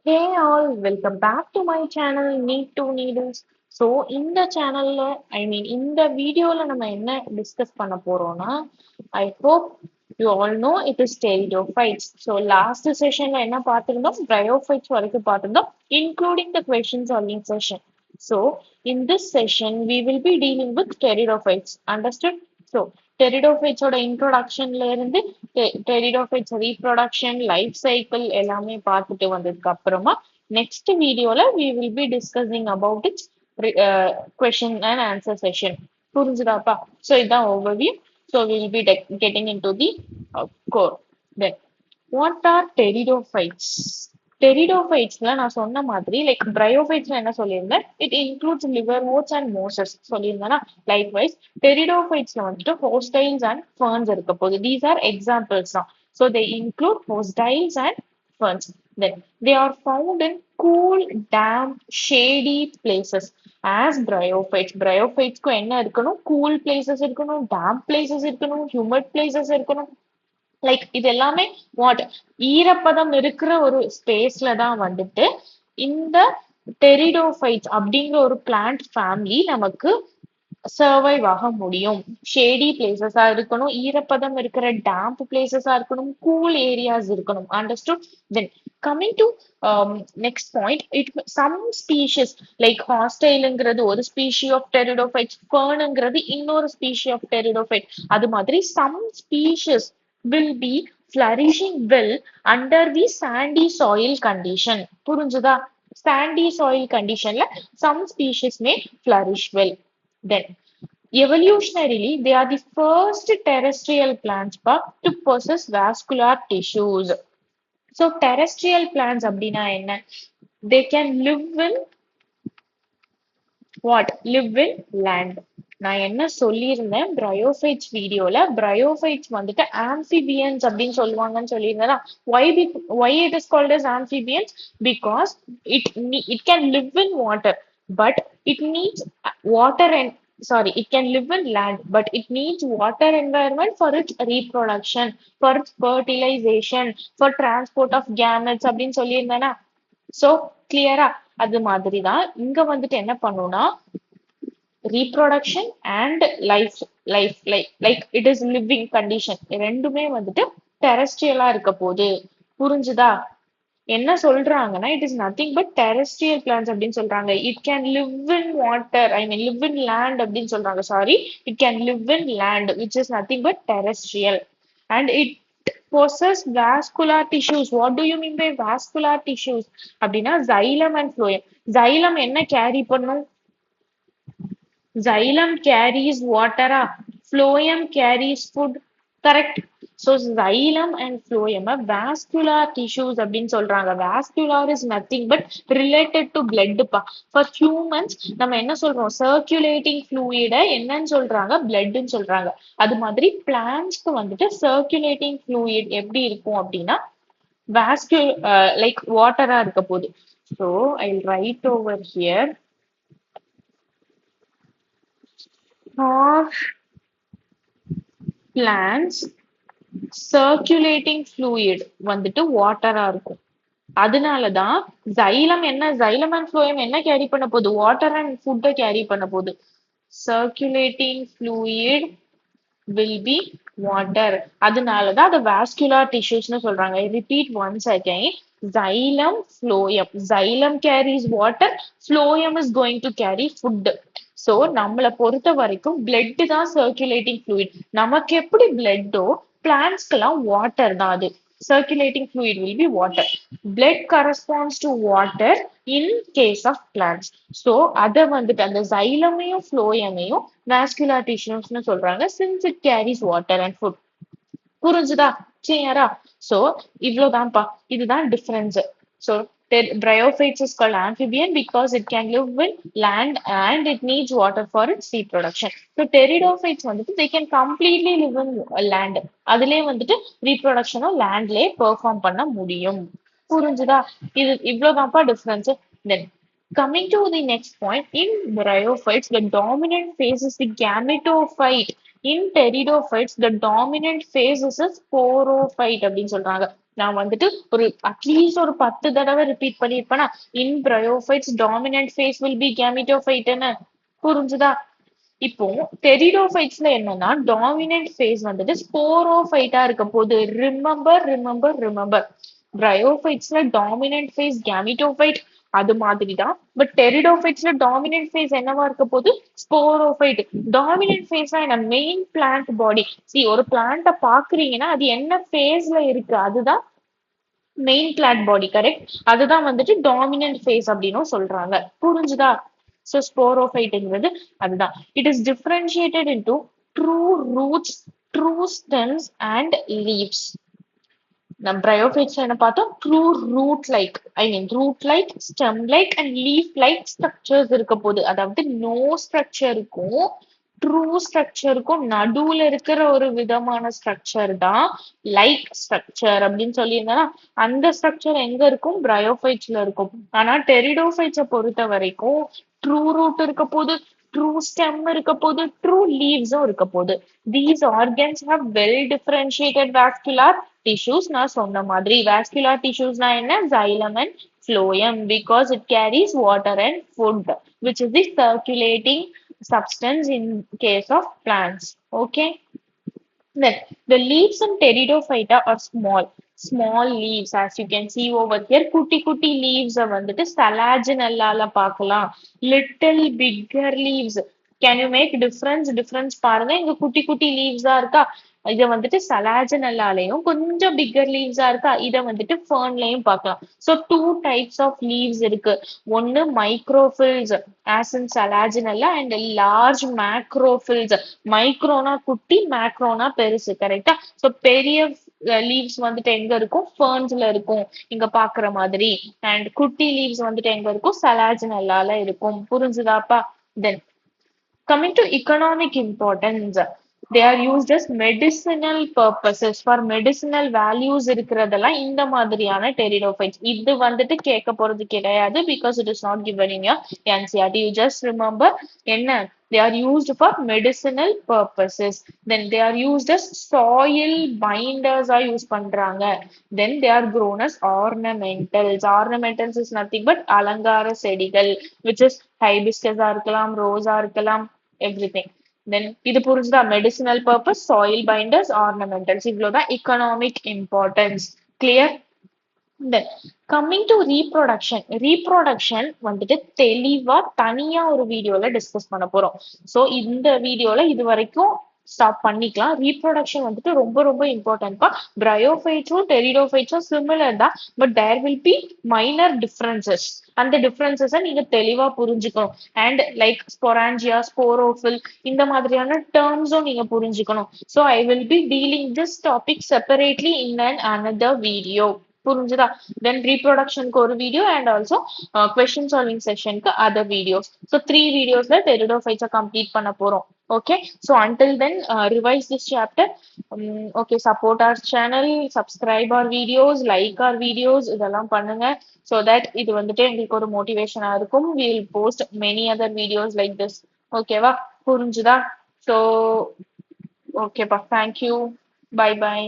Hey all, welcome back to my channel Need to Needles. So இந்த சேனல்ல இந்த வீடியோல நம்ம என்ன டிஸ்கஸ் பண்ண போறோம்னா I hope you all know it is pteridophytes. So last செஷன்ல என்ன பார்த்திருந்தோம், பிரையோஃபைட்ஸ் வரைக்கும் பார்த்திருந்தோம், including the question solving session. So in this session we will be dealing with pteridophytes. Understood? So டெரிடோஃபைட்ஸோட இன்ட்ரோடக்ஷன்ல இருந்து டெரிடோஃபைட்ஸ் ரீப்ரொடக்ஷன் லைஃப் சைக்கிள் எல்லாமே பார்த்துட்டு வந்ததுக்கு அப்புறமா நெக்ஸ்ட் வீடியோல we will be discussing about its question and answer session. புரிஞ்சுதாப்பா? So இதான் overview. So we will be getting into the core. Then what are pteridophytes? Pteridophytesல நான் சொன்ன மாதிரி லைக் பிரையோஃபைட்ஸ்ல என்ன சொல்லியிருந்தேன், it includes liverworts and mosses சொல்லியிருந்தேன்னா, லைக்வைஸ் டெரிடோஃபைட்ஸ்ல வந்துட்டு ஹோஸ்டைல்ஸ் அண்ட் ஃபர்ன்ஸ் இருக்க போகுது. தீஸ் ஆர் எக்ஸாம்பிள்ஸ் தான். So they include horsetails and ferns. Then they are found in cool, damp, shady places. As bryophytes, bryophytesக்கு என்ன இருக்கணும், கூல் பிளேசஸ் இருக்கணும், damp places இருக்கணும், ஹியூமிட் பிளேசஸ் இருக்கணும். லைக் இது எல்லாமே வாட் ஈரப்பதம் இருக்கிற ஒரு ஸ்பேஸ்ல தான் வந்துட்டு இந்த டெரிடோஃபைட்ஸ் அப்படிங்கிற ஒரு பிளான்ட் ஃபேமிலி நமக்கு சர்வைவ் ஆக முடியும். ஷேடி பிளேசஸா இருக்கணும், ஈரப்பதம் இருக்கிற டேம்ப் பிளேசஸா இருக்கணும், கூல் ஏரியாஸ் இருக்கணும். Understood? Then coming to next point, it some species like ஹாஸ்டைலுங்கிறது ஒரு ஸ்பீஷி ஆஃப் டெரிடோஃபைட்ஸ், ஃபர்னுங்கிறது இன்னொரு ஸ்பீஷி ஆஃப் டெரிடோஃபைட். அது மாதிரி some species will be flourishing well under the sandy soil condition. புரிஞ்சுதா? sandy soil conditionல some species may flourish well. Then evolutionarily they are the first terrestrial plants to possess vascular tissues. So terrestrial plants அப்படின்னா என்ன? They can live in what? Live in land. நான் என்ன சொல்லியிருந்தேன் bryophytes வீடியோல, bryophytes வந்துட்டு amphibians அப்படின்னு சொல்லுவாங்கன்னு சொல்லியிருந்தேன். why it is called as amphibians? Because it can live in water, but it needs water and sorry, it can live in land, but it needs water environment for its reproduction, for its fertilization, for transport of gametes அப்படின்னு சொல்லியிருந்தேனா. So கிளியரா? அது மாதிரி தான் இங்க வந்துட்டு என்ன பண்ணும்னா, reproduction and life like it is living condition ரெண்டுமே வந்துட்டு டெரஸ்ட்ரியலா இருக்க போகுது. புரிஞ்சுதா? என்ன சொல்றாங்கன்னா, it is nothing but terrestrial plants அப்படின்னு சொல்றாங்க. It can live in water, live in land அப்படின்னு சொல்றாங்க. Sorry, it can live in land which is nothing but terrestrial. And it possess vascular tissues. What do you mean by vascular tissues? அப்படின்னா xylem and phloem. xylem என்ன carry பண்ணும்? Xylem carries water, phloem carries food. Correct? So xylem and phloem are vascular tissues அப்படின்னு சொல்றாங்க. Vascular is nothing but related to blood பா. For humans நம்ம என்ன சொல்றோம், circulating fluid என்னன்னு சொல்றாங்க, bloodன்னு சொல்றாங்க. அது மாதிரி பிளான்ட்ஸ்க்கு வந்துட்டு circulating fluid எப்படி இருக்கும் அப்படின்னா like வாட்டரா இருக்க போகுது. So I'll write over here for plants circulating fluid வந்துட்டு வாட்டரா இருக்கும். அதனாலதான் xylem xylem and phloem என்ன கேரி பண்ண போகுது, வாட்டர் அண்ட் ஃபுட்டை கேரி பண்ண போகுது. circulating fluid will be water. அதனாலதான் அது vascular tissuesனு சொல்றாங்க. I repeat once again, xylem, phloem. xylem carries water, phloem is going to carry food. So நம்மளை பொறுத்த வரைக்கும் பிளட் தான் சர்க்குலேட்டிங் ஃப்ளூயிட். நமக்கு எப்படி பிளட்டோ பிளான்ட்ஸ்க்கெல்லாம் வாட்டர் தான் அது. Circulating fluid will be water. Blood corresponds to water in case of plants. So அதை வந்துட்டு அந்த xylem-ஐயும் phloem-ஐயும் vascular tissues-னு சொல்றாங்க, since it carries water and food. புரிஞ்சுதா? கிளியரா? சோ இவ்வளவுதான்ப்பா, இதுதான் difference. So bryophytes is called amphibian because it can live in land and it needs water for its reproduction. So pteridophytes வந்துட்டு they can completely live in land. அதுலயே வந்துட்டு reproduction landலயே perform பண்ண முடியும். புரிஞ்சுதா? இது இவ்வளவுதான்ப்பா difference. Then coming to the next point, in bryophytes the dominant phase is the gametophyte. In pteridophytes the dominant phase is a sporophyte அப்படின்னு சொல்றாங்க. நான் வந்துட்டு ஒரு அட்லீஸ்ட் ஒரு 10 தடவை ரிப்பீட் பண்ணிருப்பேனா. In bryophytes dominant phase will be கேமிட்டோஃபைட்னு. புரிஞ்சுதா? இப்போ டெரிடோஃபைட்ஸ்ல என்னன்னா டாமினன்ட் ஃபேஸ் வந்துட்டு ஸ்போரோஃபைட்டா இருக்க போது. ரிமெம்பர். பிரயோஃபைட்ஸ்ல டாமினன்ட் ஃபேஸ் கேமிட்டோஃபைட், அது மாதிரிதான். பட் டெரிடோஃபைட்ஸ்ல டாமினன்ட் ஃபேஸ் என்னவா இருக்க போது? ஸ்போரோஃபைட். டாமினன்ட் ஃபேஸ்னா என்ன? மெயின் பிளான்ட் பாடி. சி, ஒரு பிளான்ட்ட பாக்குறீங்கன்னா அது என்ன ஃபேஸ்ல இருக்கு, அதுதான் மெயின் பிளான்ட் பாடி. கரெக்ட். அதுதான் வந்துட்டு டாமினன்ட் ஃபேஸ் அப்படின்னும் சொல்றாங்க. புரிஞ்சுதா? ஸோ ஸ்போரோஃபைட்டுங்கிறது அதுதான். It is differentiated into true roots, true stems and leaves. நம்ம பிரயோஃபைட்ஸ் என்ன பார்த்தோம்? True root like, root like, stem like and leaf like structures இருக்க போது. அதாவது நோ ஸ்ட்ரக்சருக்கும் ட்ரூ ஸ்ட்ரக்சருக்கும் நடுவுல இருக்கிற ஒரு விதமான ஸ்ட்ரக்சர் தான் லைக் ஸ்ட்ரக்சர் அப்படின்னு சொல்லியிருந்தேன்னா, அந்த ஸ்ட்ரக்சர் எங்க இருக்கும்? பிரயோஃபைட்ஸ்ல இருக்கும். ஆனா டெரிடோஃபைட்ஸை பொறுத்த வரைக்கும் ட்ரூ ரூட் இருக்க போது, ட்ரூ ஸ்டெம் இருக்க போது, ட்ரூ லீவ்ஸும் இருக்க போது. These organs have well differentiated vascular tissues. நான் சொன்ன மாதிரி வாஸ்குலார் டிஷ்யூஸ்னா என்ன? xylem and phloem, because it carries water and food, which is the circulating substance in case of plants. Okay. Then the leaves in Pteridophyta are small leaves, as you can see over here. குட்டி குட்டி leaves வந்துட்டு salaginella பார்க்கலாம். Little bigger leaves. Can you make difference பாருங்க. இங்க குட்டி குட்டி leaves இருக்கா, இத வந்துட்டு சலாஜனல்லாலையும் கொஞ்சம் பிக்கர் லீவ்ஸா இருக்கா, இத வந்துட்டு ஃபர்ன்லயும் பார்க்கலாம். So two types of leaves இருக்கு. ஒன்னு microphylls as in Selaginella and large macrophylls. மைக்ரோனா குட்டி, மேக்ரோனா பெருசு. கரெக்டா? ஸோ பெரிய லீவ்ஸ் வந்துட்டு எங்க இருக்கும்? ஃபர்ன்ஸ்ல இருக்கும், இங்க பாக்குற மாதிரி. அண்ட் குட்டி லீவ்ஸ் வந்துட்டு எங்க இருக்கும்? சலாஜினல்லால இருக்கும். புரிஞ்சுதாப்பா? தென் coming to economic importance, they are used as medicinal purposes. For medicinal values இருக்கிறதெல்லாம் இந்த மாதிரியான டெரிடோஃபைட்ஸ். இது வந்துட்டு கேட்க போறது கிடையாது, because it is not given in your NCERT. You just remember என்ன? They are used for medicinal purposes. Then they are used as soil binders ah use பண்றாங்க. Then they are grown as ornamentals. Ornamentals is nothing but அலங்கார செடிகள், which is hibiscus ஆ இருக்கலாம், ரோஸா இருக்கலாம், everything. Then இது புரிஞ்சுதா? Medicinal purpose, soil binders, ornamentals. இவ்வளவுதான் economic importance. Clear? Then coming to reproduction வந்துட்டு தெளிவா தனியா ஒரு வீடியோல டிஸ்கஸ் பண்ண போறோம். சோ இந்த வீடியோல இது வரைக்கும் ஸ்டாப் பண்ணிக்கலாம். ரீப்ரொடக்ஷன் வந்துட்டு ரொம்ப ரொம்ப இம்பார்ட்டன்ட்பா. பிரயோஃபைட்ஸும் டெரிடோஃபைட்ஸும் சிமிலர் தான், but there will be minor differences. அந்த டிஃபரன்சஸை நீங்க தெளிவா புரிஞ்சுக்கணும். அண்ட் லைக் ஸ்பொராஞ்சியா, ஸ்போரோஃபில், இந்த மாதிரியான டேர்ம்ஸும் நீங்க புரிஞ்சுக்கணும். So I will be dealing this topic separately in an another video. புரிஞ்சுதா? தென் ரீப்ரொடக்ஷனுக்கு ஒரு video and also question solving செஷனுக்கு அதர் வீடியோஸ். ஸோ 3 வீடியோஸ்ல டெரிடோஃபைட்ஸை கம்ப்ளீட் பண்ண போறோம். Okay, so until then, revise this chapter. Okay, support our channel, subscribe our videos, like our videos, இதெல்லாம் பண்ணுங்க. So that இது வந்துட்டு எங்களுக்கு ஒரு மோட்டிவேஷனா இருக்கும். We will post many other videos like this. Okay வா? புரிஞ்சுதா? So okay பா, thank you. Bye bye.